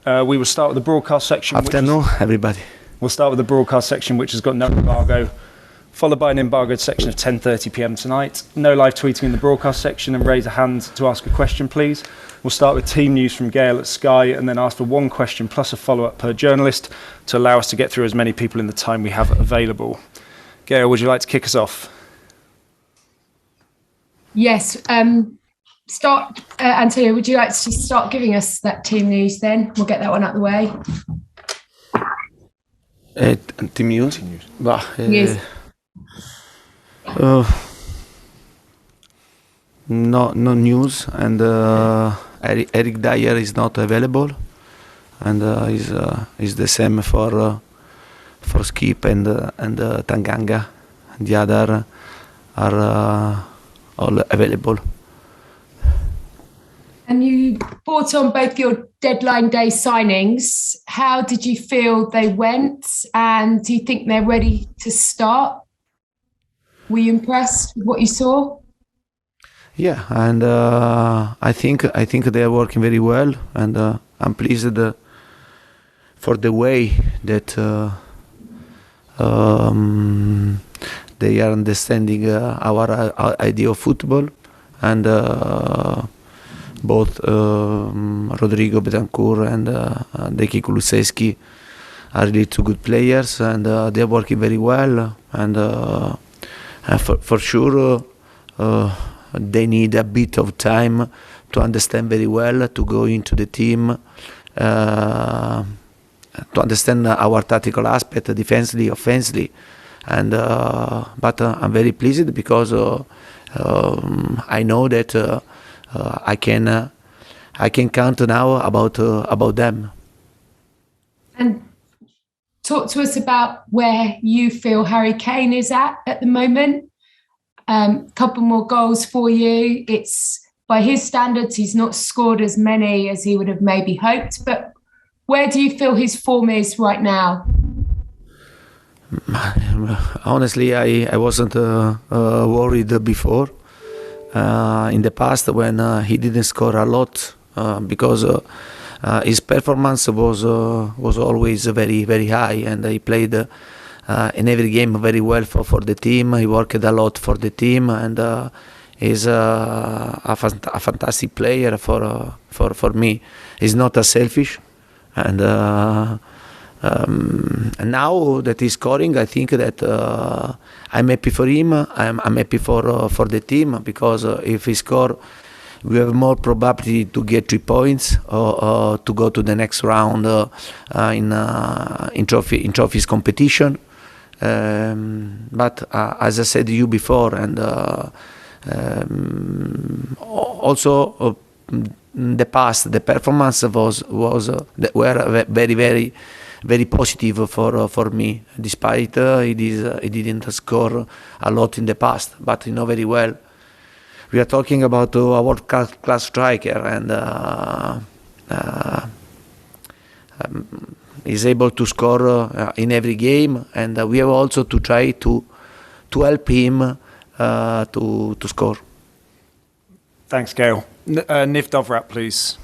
We will start with the broadcast section. Afternoon, everybody. We'll start with the broadcast section, which has got no embargo, followed by an embargoed section of 10:30 p.m. tonight. No live tweeting in the broadcast section, and raise a hand to ask a question, please. We'll start with team news from Gail at Sky, and then ask for one question plus a follow-up per journalist to allow us to get through as many people in the time we have available. Gail, would you like to kick us off? Yes. Antonio, would you like to start giving us that team news then? We'll get that one out of the way. Team news? News. No news, and Eric Dyer is not available, and is the same for Skip and Tanganga. The other are all available. And you brought on both your deadline day signings. How did you feel they went? And do you think they're ready to start? Were you impressed with what you saw? Yeah, and I think they are working very well, and I'm pleased for the way that they are understanding our idea of football, and both Rodrigo Betancourt and Deki Kulusevski are really two good players, and they are working very well, and for sure they need a bit of time to understand very well, to go into the team, to understand our tactical aspect, defensively, offensively, and but I'm very pleased because I know that I can count now about them. And talk to us about where you feel Harry Kane is at the moment. Couple more goals for you. It's by his standards, he's not scored as many as he would have maybe hoped. But where do you feel his form is right now? Honestly, I wasn't worried before. In the past, when he didn't score a lot, because his performance was always very, very high, and he played in every game very well for the team. He worked a lot for the team, and is a fantastic player for me. He's not a selfish, and now that he's scoring, I think that I'm happy for him. I'm happy for the team, because if he score, we have more probability to get 3 points or to go to the next round in trophies competition. But as I said to you before, and also in the past, the performance were very, very, very positive for me, despite he didn't score a lot in the past. But you know very well, we are talking about a world-class striker, and is able to score in every game, and we have also to try to help him to score. Thanks, Gail. Niv Dovrat, please.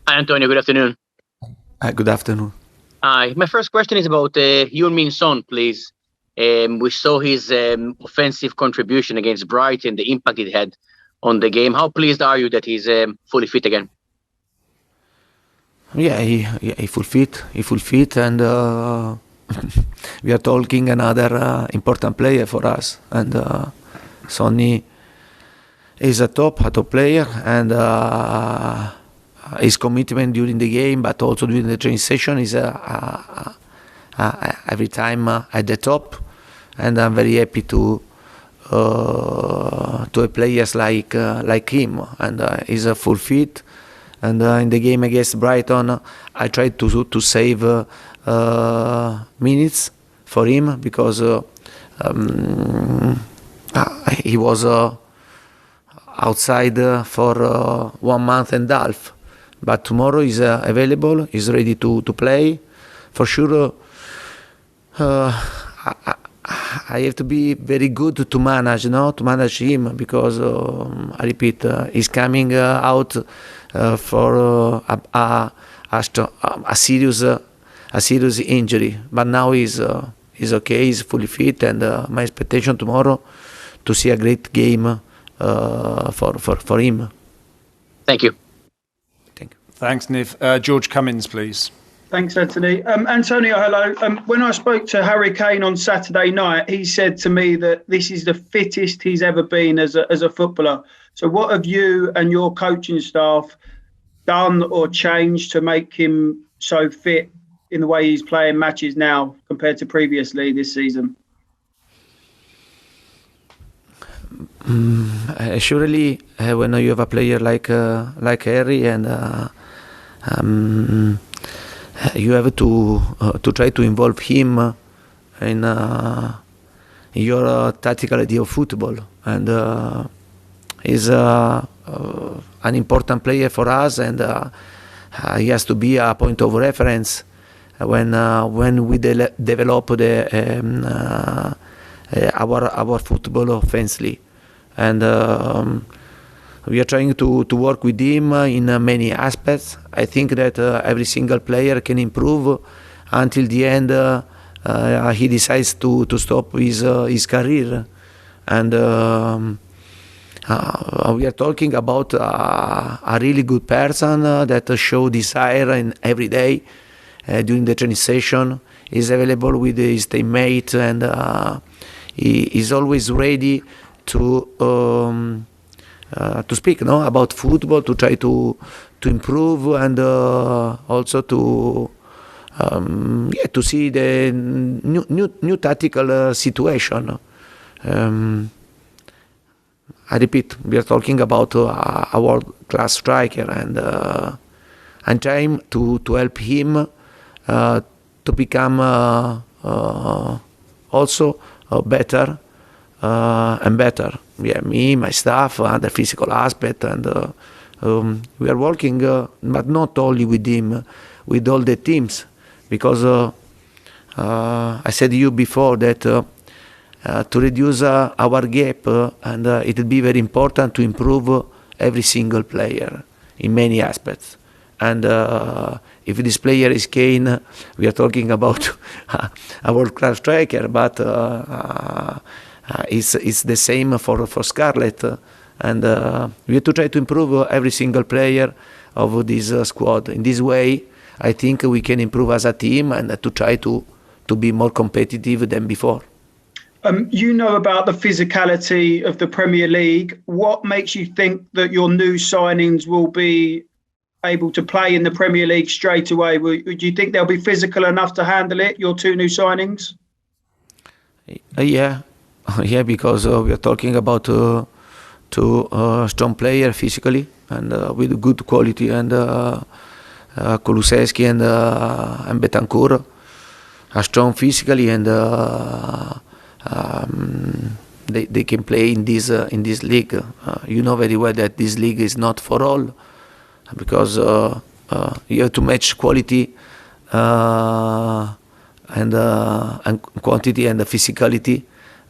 Hi, Antonio. Good afternoon. Good afternoon. Hi. My first question is about Heung-min Son, please. We saw his offensive contribution against Brighton, the impact it had on the game. How pleased are you that he's fully fit again? Yeah, he full fit, and we are talking another important player for us, and Sonny is a top player, and his commitment during the game, but also during the training session, is every time at the top, and I'm very happy to have players like him, and he's a full fit. And in the game against Brighton, I tried to save minutes for him, because he was outside for 1 month and a half. But tomorrow he's available, he's ready to play. For sure, I have to be very good to manage, to manage him, because I repeat, he's coming out for a serious injury, but now he's okay, he's fully fit, and my expectation tomorrow to see a great game for him. Thank you. Thanks, Niv. George Cummins, please. Thanks, Anthony. Antonio, hello. When I spoke to Harry Kane on Saturday night, he said to me that this is the fittest he's ever been as a footballer. So what have you and your coaching staff done or changed to make him so fit in the way he's playing matches now compared to previously this season? Surely, when you have a player like Harry, and you have to try to involve him in your tactical idea of football, and he's an important player for us, and he has to be a point of reference when we develop our football offensively, and we are trying to work with him in many aspects. I think that every single player can improve until the end he decides to stop his career. And we are talking about a really good person that show desire in every day during the training session. He's available with his teammate, and he is always ready to speak about football, to try to improve, and also to see the new tactical situation. I repeat, we are talking about a world-class striker, and I'm trying to help him to become also better and better. Yeah, me, my staff, and the physical aspect, and we are working, but not only with him, with all the teams, because I said to you before that to reduce our gap, and it will be very important to improve every single player in many aspects. And if this player is Kane, we are talking about a world-class striker, but it's the same for Scarlett, and we have to try to improve every single player of this squad. In this way, I think we can improve as a team, and to try to be more competitive than before. You know about the physicality of the Premier League. What makes you think that your new signings will be able to play in the Premier League straight away? Do you think they'll be physical enough to handle it, your two new signings? Yeah, because we are talking about two strong players physically, and with good quality, and Kulusevski and Betancourt are strong physically, and they can play in this league. You know very well that this league is not for all, because you have to match quality and quantity and physicality,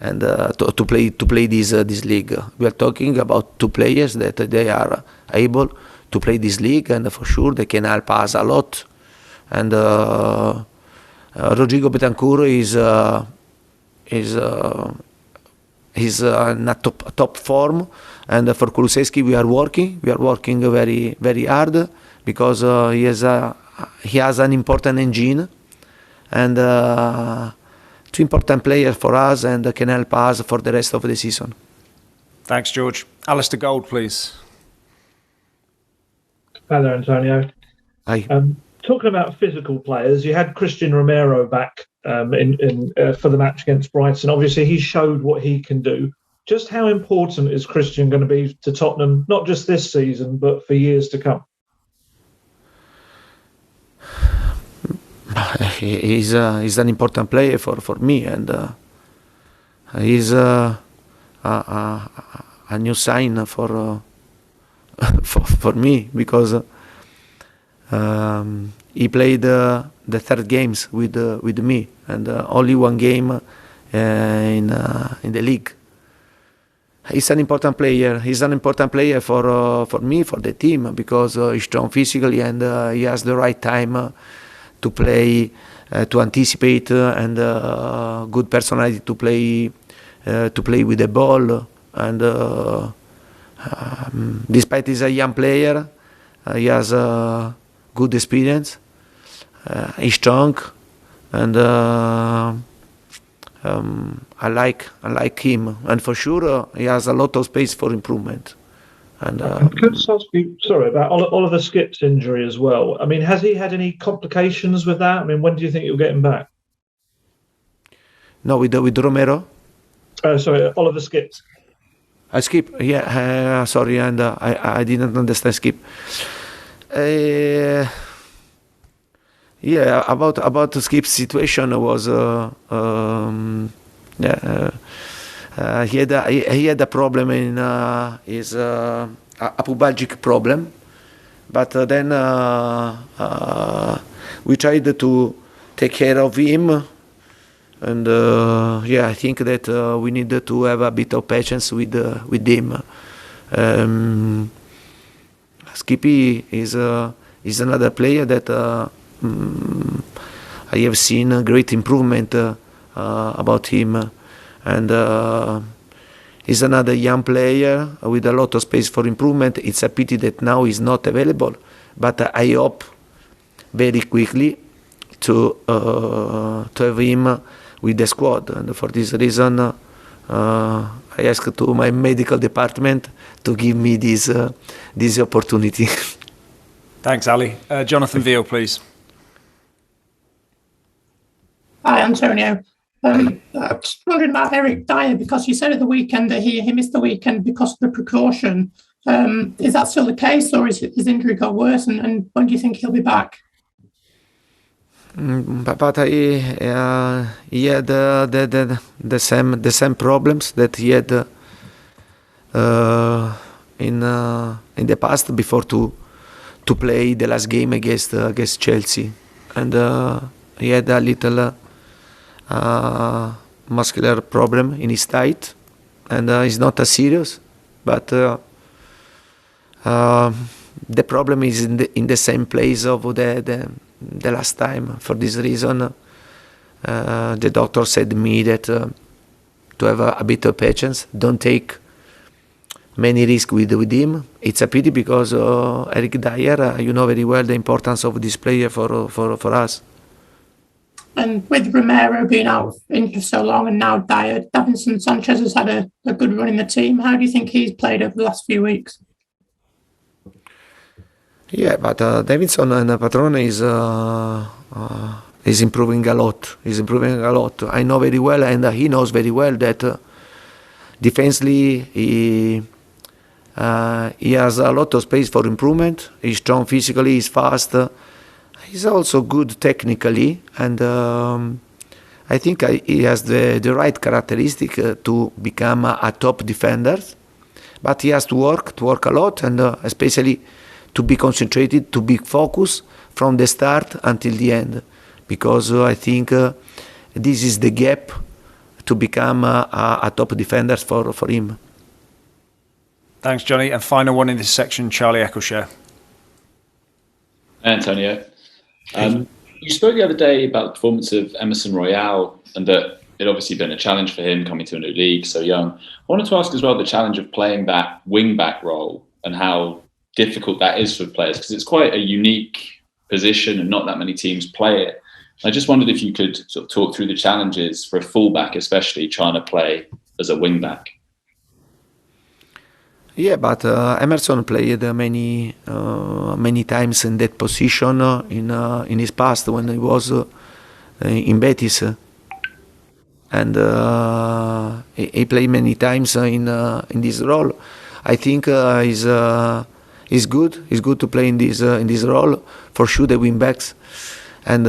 and to play this league. We are talking about two players that they are able to play this league, and for sure they can help us a lot. And Rodrigo Betancourt is in a top form, and for Kulusevski we are working very very hard, because he has an important engine, and two important players for us, and can help us for the rest of the season. Thanks, George. Alistair Gold, please. Hi there, Antonio. Hi. Talking about physical players, you had Christian Romero back for the match against Brighton. Obviously, he showed what he can do. Just how important is Christian going to be to Tottenham, not just this season, but for years to come? He's an important player for me, and he's a new sign for me, because he played the third games with me, and only one game in the league. He's an important player. He's an important player for me, for the team, because he's strong physically and he has the right time to play, to anticipate, and good personality to play with the ball. And despite he's a young player, he has good experience. He's strong, and I like him, and for sure he has a lot of space for improvement. And could I just ask you, sorry, about Oliver Skipp's injury as well? I mean, has he had any complications with that? I mean, when do you think you'll get him back? No, with Romero. Sorry, Oliver Skip. Skip, yeah, sorry, and I didn't understand Skip. Yeah, about Skip's situation was he had a problem in his a pubalgic problem, but then we tried to take care of him. And I think that we need to have a bit of patience with him. Skippy is another player that I have seen a great improvement about him, and he's another young player with a lot of space for improvement. It's a pity that now he's not available, but I hope very quickly to have him with the squad, and for this reason I asked to my medical department to give me this opportunity. Thanks, Ali. Jonathan Veal, please. Hi, Antonio. Just wondering about Eric Dyer, because you said at the weekend that he missed the weekend because of the precaution. Is that still the case, or is his injury got worse? And when do you think he'll be back? But he had the same problems that he had in the past before to play the last game against Chelsea, and he had a little muscular problem in his thigh, and it's not as serious, but the problem is in the same place of the last time. For this reason, the doctor said to me that to have a bit of patience, don't take many risks with him. It's a pity because Eric Dyer, you know very well the importance of this player for us. And with Romero being out injured so long, and now Dyer, Davinson Sanchez has had a good run in the team. How do you think he's played over the last few weeks? Yeah, but Davinson and Patrone is improving a lot. I know very well, and he knows very well that defensively he has a lot of space for improvement. He's strong physically, he's fast. He's also good technically, and I think he has the right characteristic to become a top defender. But he has to work a lot, and especially to be concentrated, to be focused from the start until the end, because I think this is the gap to become a top defender for him. Thanks, Johnny. And final one in this section, Charlie Eccleshare. Antonio, you spoke the other day about the performance of Emerson Royale, and that it obviously been a challenge for him coming to a new league so young. I wanted to ask as well the challenge of playing that wing-back role and how difficult that is for players, because it's quite a unique position and not that many teams play it. I just wondered if you could sort of talk through the challenges for a fullback, especially trying to play as a wing-back. Yeah, but Emerson played many times in that position in his past when he was in Betis, and he played many times in this role. I think he's good. He's good to play in this role for sure. The wing backs, and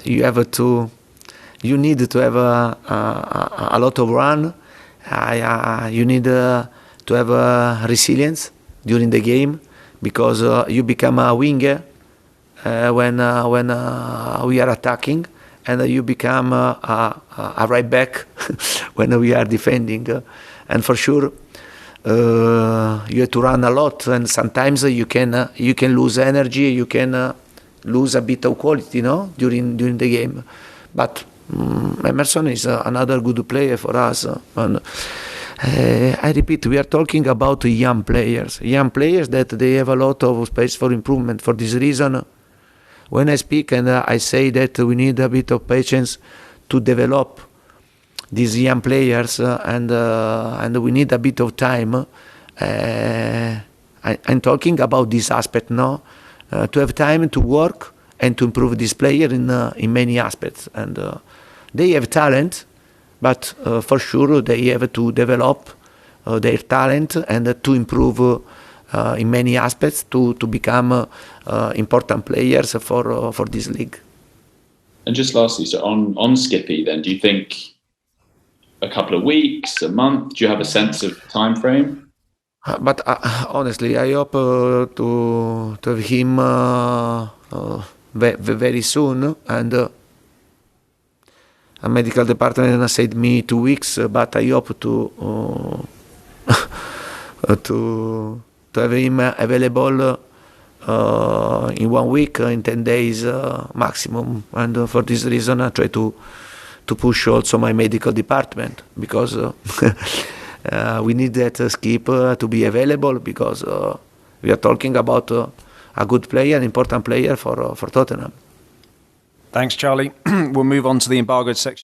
you need to have a lot of run. You need to have resilience during the game, because you become a winger when we are attacking, and you become a right back when we are defending. And for sure, you have to run a lot, and sometimes you can lose energy, you can lose a bit of quality, during the game. But Emerson is another good player for us. And I repeat, we are talking about young players that they have a lot of space for improvement. For this reason, when I speak and I say that we need a bit of patience to develop these young players and we need a bit of time, I'm talking about this aspect now, to have time to work and to improve this player in many aspects. And they have talent, but for sure they have to develop their talent and to improve in many aspects to become important players for this league. And just lastly, so on Skippy, then, do you think a couple of weeks, a month? Do you have a sense of time frame? But honestly, I hope to have him very soon. And a medical department said me 2 weeks, but I hope to have him available in 1 week, in 10 days maximum. And for this reason, I try to push also my medical department, because we need that Skip to be available, because we are talking about a good player, an important player for Tottenham. Thanks, Charlie. We'll move on to the embargoed section.